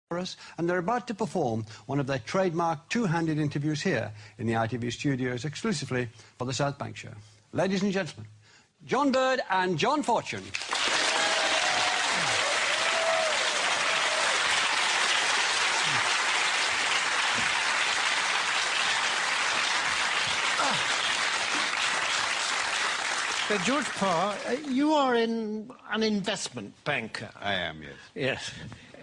And they're about to perform one of their trademark two-handed interviews here in the ITV studios exclusively for the South Bank Show. Ladies and gentlemen, John Bird and John Fortune. George Parr, you are an investment banker. I am, yes. Yes.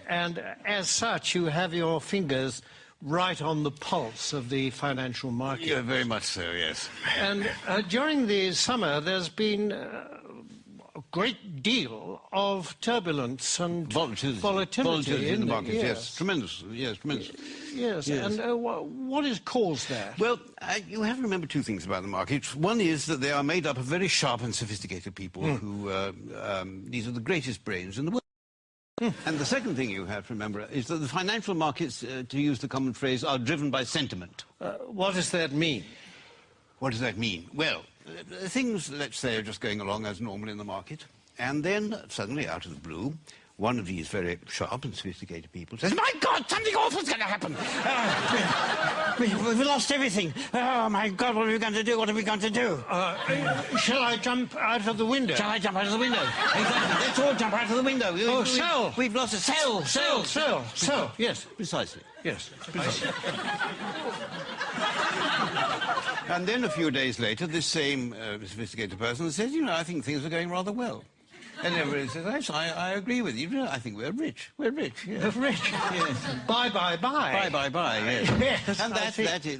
And as such, you have your fingers right on the pulse of the financial market. Yeah, very much so, yes. And during the summer, there's been a great deal of turbulence and volatility in the markets, yes. Tremendous, yes, tremendous. Yes, and what is caused that? Well, you have to remember two things about the markets. One is that they are made up of very sharp and sophisticated people who, these are the greatest brains in the world. And the second thing you have to remember is that the financial markets, to use the common phrase, are driven by sentiment. What does that mean? What does that mean? Well, things, let's say, are just going along as normal in the market, and then suddenly, out of the blue, one of these very sharp and sophisticated people says, "My God, something awful's going to happen! We've lost everything. Oh, my God, what are we going to do? What are we going to do? Shall I jump out of the window? Shall I jump out of the window? Exactly. Let's all jump out of the window. Sell! We've lost a sell. Yes. Precisely. Yes. And then a few days later, this same sophisticated person says, you know, I think things are going rather well. And everybody says, yes, I agree with you. I think we're rich. We're rich. Yes. Rich. Yes. Bye. Yes. Yes, And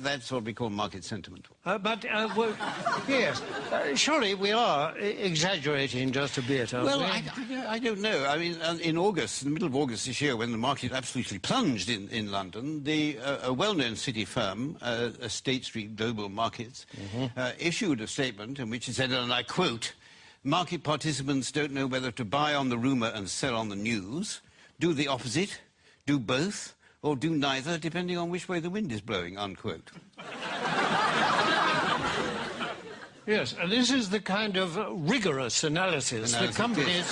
that's what we call market sentiment. Well, yes. Surely we are exaggerating just a bit, aren't well, we? I don't know. I mean, in August, in the middle of August this year, when the market absolutely plunged in London, a well-known city firm, State Street Global Markets, issued a statement in which it said, and I quote, "Market participants don't know whether to buy on the rumour and sell on the news, do the opposite, do both, or do neither, depending on which way the wind is blowing," unquote. Yes, and this is the kind of rigorous analysis that companies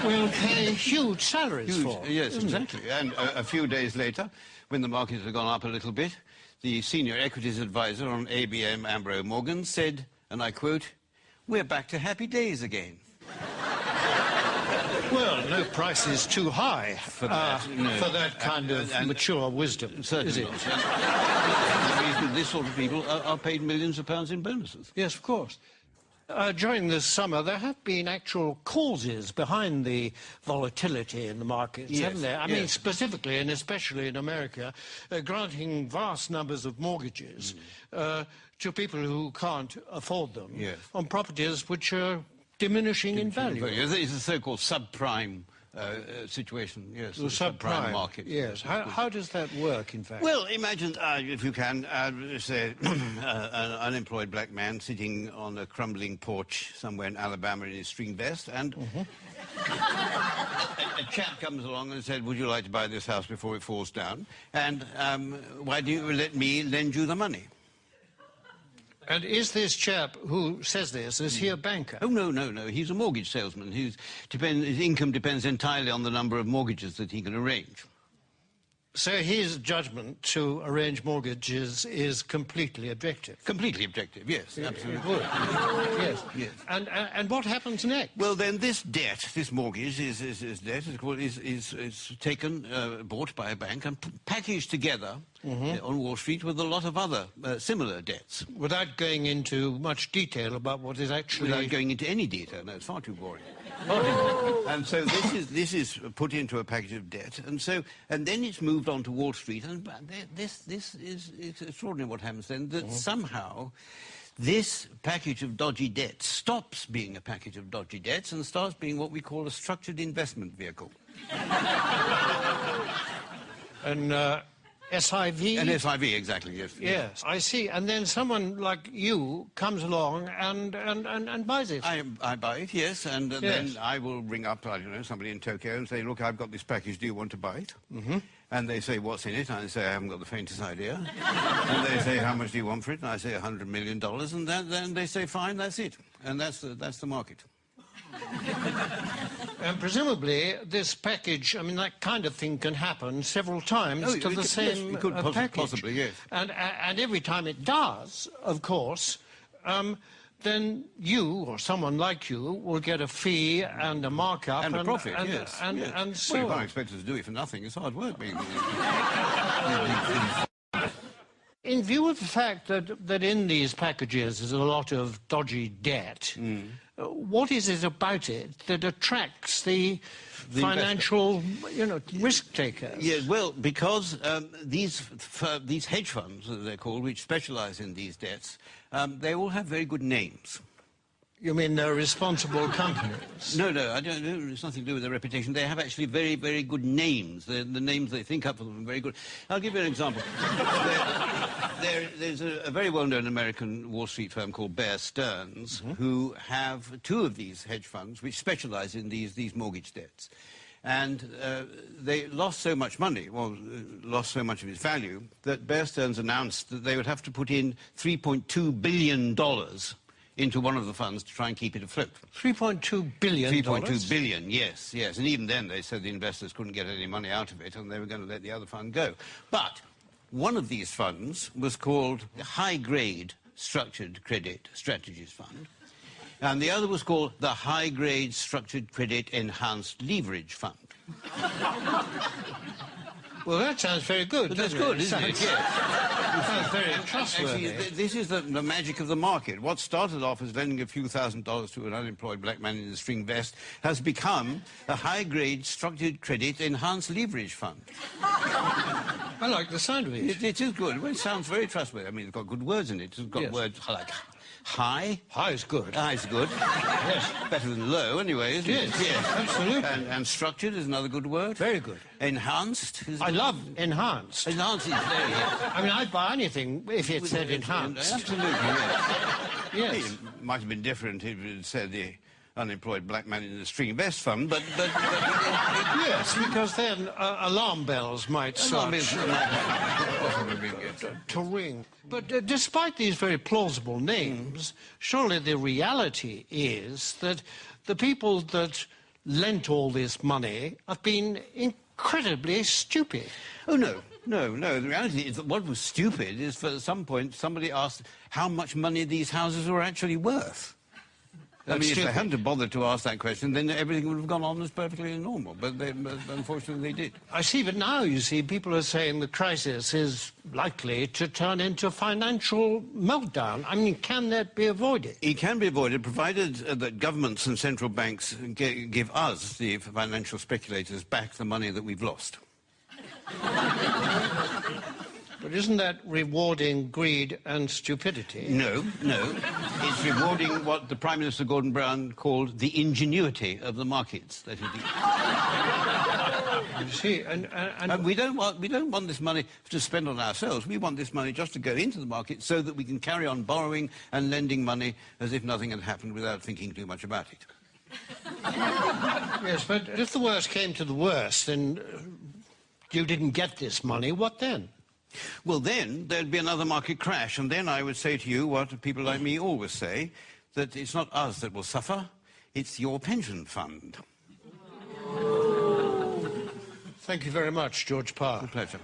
will pay huge salaries for. Yes, exactly. And a few days later, when the markets had gone up a little bit, the senior equities advisor on ABM Ambro Morgan said, and I quote, "We're back to happy days again." Well, no price is too high for that kind of mature wisdom, certainly is it? Not. This sort of people are paid millions of pounds in bonuses. Yes, of course. During this summer, there have been actual causes behind the volatility in the markets, haven't there? I mean, specifically and especially in America, granting vast numbers of mortgages to people who can't afford them on properties which are diminishing in value. It's a so-called subprime situation, yes. The subprime market. Yes. How does that work, in fact? Well, imagine, if you can, say, an unemployed black man sitting on a crumbling porch somewhere in Alabama in his string vest, and a chap comes along and said, "Would you like to buy this house before it falls down? And why do you let me lend you the money?" And is this chap who says this, is he a banker? Oh, no. He's a mortgage salesman. His income depends entirely on the number of mortgages that he can arrange. So his judgment to arrange mortgages is completely objective? Completely objective, yes, absolutely. Good. Yes. And what happens next? Well, then this debt, this mortgage, is taken, bought by a bank and packaged together on Wall Street with a lot of other similar debts. Without going into much detail about what is actually... Without going into any detail, no, it's far too boring. And so this is put into a package of debt, and then it's moved on to Wall Street, and this is extraordinary what happens then, that somehow this package of dodgy debts stops being a package of dodgy debts and starts being what we call a structured investment vehicle. And SIV? An SIV, exactly, yes. Yes, I see. And then someone like you comes along and buys it. I buy it, yes, and then I will ring up, I don't know, somebody in Tokyo and say, "Look, I've got this package, do you want to buy it?" And they say, "What's in it?" And I say, "I haven't got the faintest idea." And they say, "How much do you want for it?" And I say, $100 million, and then they say, "Fine, that's it." And that's the market. And presumably this package, I mean, that kind of thing can happen several times to the same package. Possibly, yes. And every time it does, of course, then you or someone like you will get a fee and a markup and a profit, yes. And so well, you can't expect us to do it for nothing. It's hard work being. In view of the fact that in these packages there's a lot of dodgy debt, what is it about it that attracts the financial, risk takers? Yeah, well, because these hedge funds, as they're called, which specialise in these debts, they all have very good names. You mean they're responsible companies? No, I don't. It's nothing to do with their reputation. They have actually very, very good names. The names they think up for them are very good. I'll give you an example. There's a very well-known American Wall Street firm called Bear Stearns, who have two of these hedge funds which specialise in these mortgage debts. And they lost so much money, lost so much of its value, that Bear Stearns announced that they would have to put in $3.2 billion into one of the funds to try and keep it afloat. $3.2 billion? $3.2 billion, yes. And even then they said the investors couldn't get any money out of it and they were going to let the other fund go. But one of these funds was called the High Grade Structured Credit Strategies Fund, and the other was called the High Grade Structured Credit Enhanced Leverage Fund. Well, that sounds very good. That's good, isn't it? Yeah. It sounds very trustworthy. Actually, this is the magic of the market. What started off as lending a few $1,000s to an unemployed black man in a string vest has become a high-grade structured credit enhanced leverage fund. I like the sound of it. It is good. Well, it sounds very trustworthy. I mean, it's got good words in it. It's got words like high. High is good. High is good. Yes. Better than low, anyway, isn't it? Yes, absolutely. And structured is another good word. Very good. Enhanced is... I love enhanced. Enhanced is there, yeah. I mean, I'd buy anything if it said enhanced. Absolutely, yes. Yes. It might have been different if it said the unemployed black man in the string vest fund, but yes, because then alarm bells might start to ring. But despite these very plausible names, surely the reality is that the people that lent all this money have been incredibly stupid. Oh, no. The reality is that what was stupid is, for some point, somebody asked how much money these houses were actually worth. I mean, if they hadn't bothered to ask that question, then everything would have gone on as perfectly normal. But unfortunately, they did. I see, but now, you see, people are saying the crisis is likely to turn into financial meltdown. I mean, can that be avoided? It can be avoided, provided that governments and central banks give us, the financial speculators, back the money that we've lost. But isn't that rewarding greed and stupidity? No. It's rewarding what the Prime Minister Gordon Brown called the ingenuity of the markets. That is. You see, and we don't want this money to spend on ourselves. We want this money just to go into the market so that we can carry on borrowing and lending money as if nothing had happened without thinking too much about it. Yes, but if the worst came to the worst and you didn't get this money, what then? Well, then there'd be another market crash, and then I would say to you what people like me always say, that it's not us that will suffer, it's your pension fund. Thank you very much, George Parr. A pleasure.